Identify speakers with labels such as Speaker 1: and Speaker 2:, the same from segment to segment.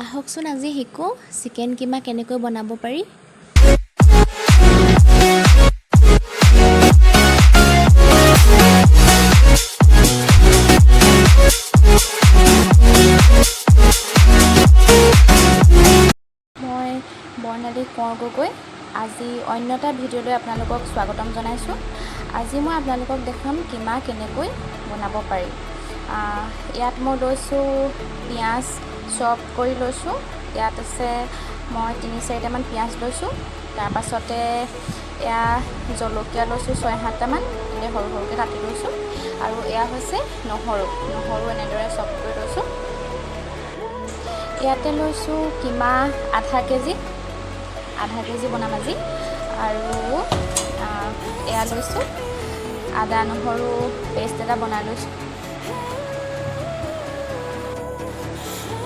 Speaker 1: আহকচোন আজি শিকো চিকেন কিমা কেনেকৈ বনাব পাৰি। মই বৰ্ণালী কোঁৱৰ গগৈ আজি অন্য এটা ভিডিঅ'লৈ আপোনালোকক স্বাগতম জনাইছোঁ। আজি মই আপোনালোকক দেখাম কিমা কেনেকৈ বনাব পাৰি। ইয়াত মই লৈছোঁ পিঁয়াজ চপ কৰি লৈছোঁ। ইয়াত আছে মই 3-4টামান পিঁয়াজ লৈছোঁ। তাৰপাছতে এয়া জলকীয়া লৈছোঁ 6-7টামান, এনেকৈ সৰু সৰুকৈ কাটি লৈছোঁ। আৰু এয়া হৈছে নহৰু এনেদৰে চপ কৰি লৈছোঁ। ইয়াতে লৈছোঁ কিমা আধা কেজি বনাম আজি। আৰু এয়া লৈছোঁ আদা নহৰু পেষ্ট এটা বনাই লৈছোঁ।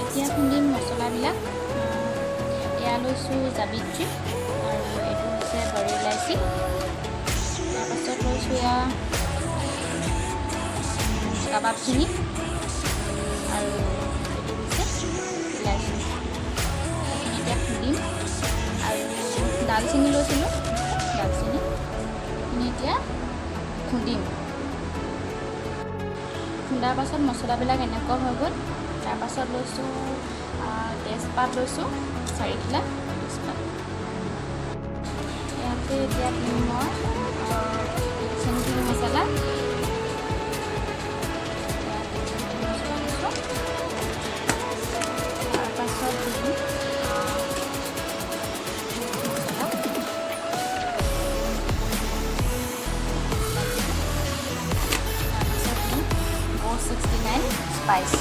Speaker 1: এতিয়া খুন্দিম মছলাবিলাক। এয়া লৈছোঁ জাবিত্ৰী আৰু এইটো হৈছে বড়ি ইলাইচি। তাৰপাছত লৈছোঁ এয়া কাবাবখিনি আৰু এইটো হৈছে ইলাইচি। এইখিনি এতিয়া খুন্দিম। আৰু দালচেনি লৈছিলোঁ, দালচেনি এতিয়া খুন্দিম। খুন্দাৰ পাছত মছলাবিলাক এনেকুৱা হৈ গ'ল। তাৰপাছত লৈছোঁ তেজপাত লৈছোঁ 4খিলা তেজপাত। ইয়াতে এতিয়া দিম মই চেনি মছলা লৈছোঁ। তাৰপাছত দিম মছলা, তাৰপাছত দিম O69 স্পাইচ।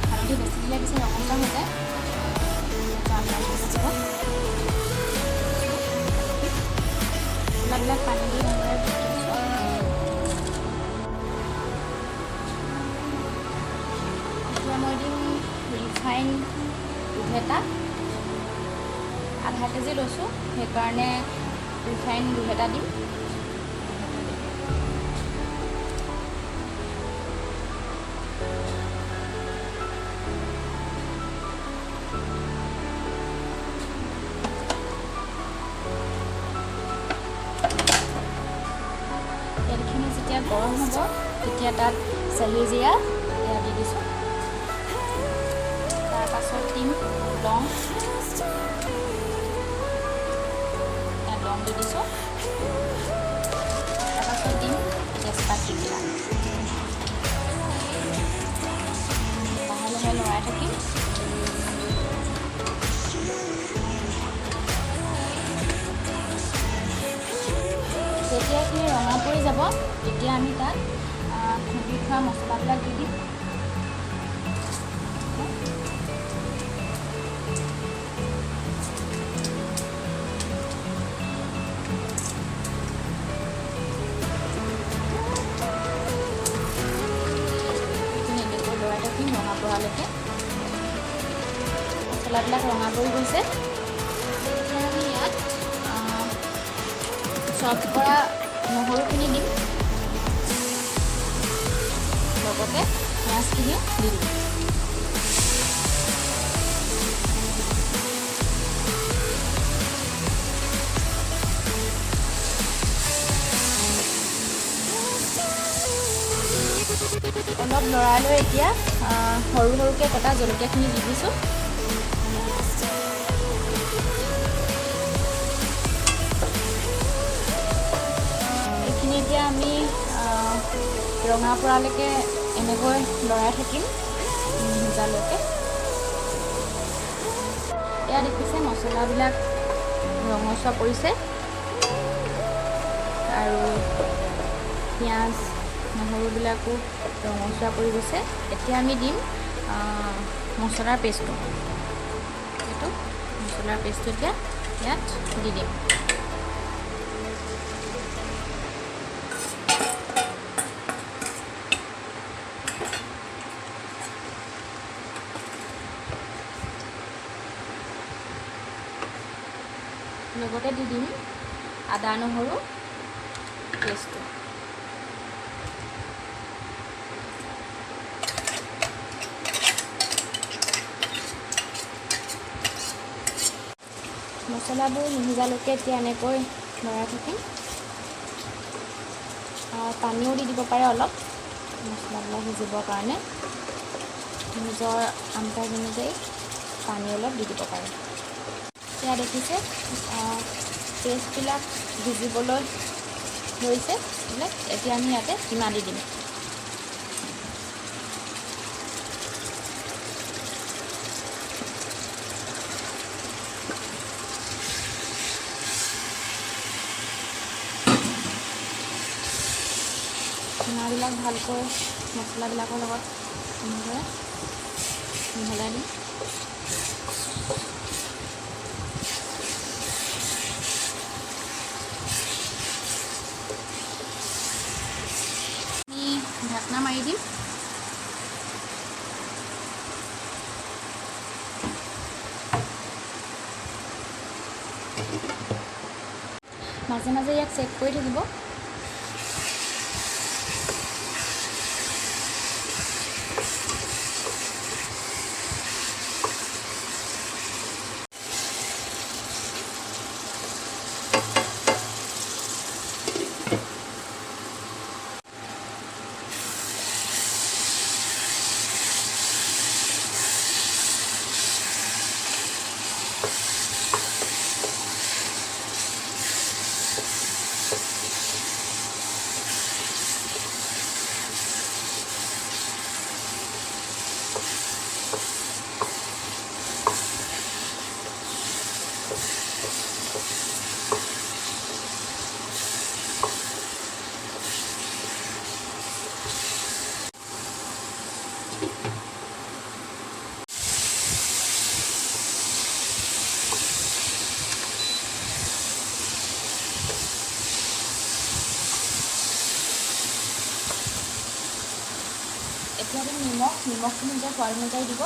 Speaker 1: হালধি বেছি দিলে পিছে ৰঙচুৱা হৈ যায়। মছলাবিলাক পানী দি এনেদৰে ভুটিছোঁ। এতিয়া মই দিম ৰিফাইন দুহেটা, আধা কেজি লৈছোঁ সেইকাৰণে ৰিফাইন দুহেটা দিম। তেলখিনি যেতিয়া গৰম হ'ব তেতিয়া তাত চাহি জিৰা এয়া দি দিছোঁ। তাৰপাছত দিম লং দি দিছোঁ। তাৰপাছত দিম তেজপাত কেইটা। লাহে লাহে লৰাই থাকিম। যেতিয়া এইখিনি ৰঙা পৰি যাব তেতিয়া আমি তাত খুন্দি থোৱা মছলাবিলাক দি দিম। এনেকৈ লৰাই থাকিম ৰঙা পৰালৈকে। মছলাবিলাক ৰঙা পৰি গৈছে। এতিয়া আমি ইয়াত চপ কৰা নহৰুখিনি দিম, লগতে পিঁয়াজখিনি দি দিম। অলপ লৰাই লৈ এতিয়া সৰু সৰুকৈ কটা জলকীয়াখিনি দি দিছোঁ। এইখিনি এতিয়া আমি ৰঙা পৰালৈকে এনেকৈ লৰাই থাকিম সিজালৈকে। এয়া দেখিছে মছলাবিলাক ৰঙচুৱা পৰিছে আৰু পিঁয়াজ নহৰুবিলাকো ৰঙচুৱা পৰি গৈছে। এতিয়া আমি দিম মছলাৰ পেষ্টটো। এইটো মছলাৰ পেষ্টটো এতিয়া ইয়াত দি দিম। লগতে দি দিম আদা নহৰু পেষ্টটো। মছলাবোৰ নিসিজালৈকে এতিয়া এনেকৈ লৰাই থাকিম। পানীও দি দিব পাৰে অলপ মছলাবিলাক সিজিবৰ কাৰণে, নিজৰ আন্দাজ অনুযায়ী পানী অলপ দি দিব পাৰে। এতিয়া দেখিছে পেষ্টবিলাক ভিজিবলৈ ধৰিছে এইবিলাক। এতিয়া আমি ইয়াতে কিমা দি দিম। কিমাবিলাক ভালকৈ মছলাবিলাকৰ লগত মিহলাই দিম। ঢাকনা মাৰি দিম। মাজে মাজে ইয়াক চেক কৰি থাকিব। এতিয়া দিম নিমখটো নিজৰ সোৱাদ অনুযায়ী দিব।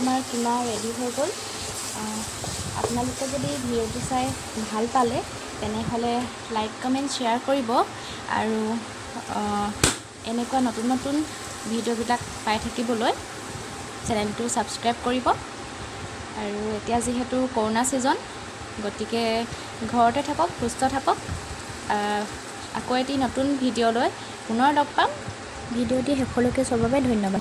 Speaker 1: আমাৰ কিমা ৰেডি হৈ গ'ল। আপোনালোকে যদি ভিডিঅ'টো চাই ভাল পালে তেনেহ'লে লাইক কমেণ্ট শ্বেয়াৰ কৰিব আৰু এনেকুৱা নতুন নতুন ভিডিঅ'বিলাক পাই থাকিবলৈ চেনেলটো ছাবস্ক্ৰাইব কৰিব। আৰু এতিয়া যিহেতু কৰোণা ছিজন, গতিকে ঘৰতে থাকক, সুস্থ থাকক। আকৌ এটি নতুন ভিডিঅ' লৈ পুনৰ লগ পাম। ভিডিঅ'টি শেষলৈকে চোৱাৰ বাবে ধন্যবাদ।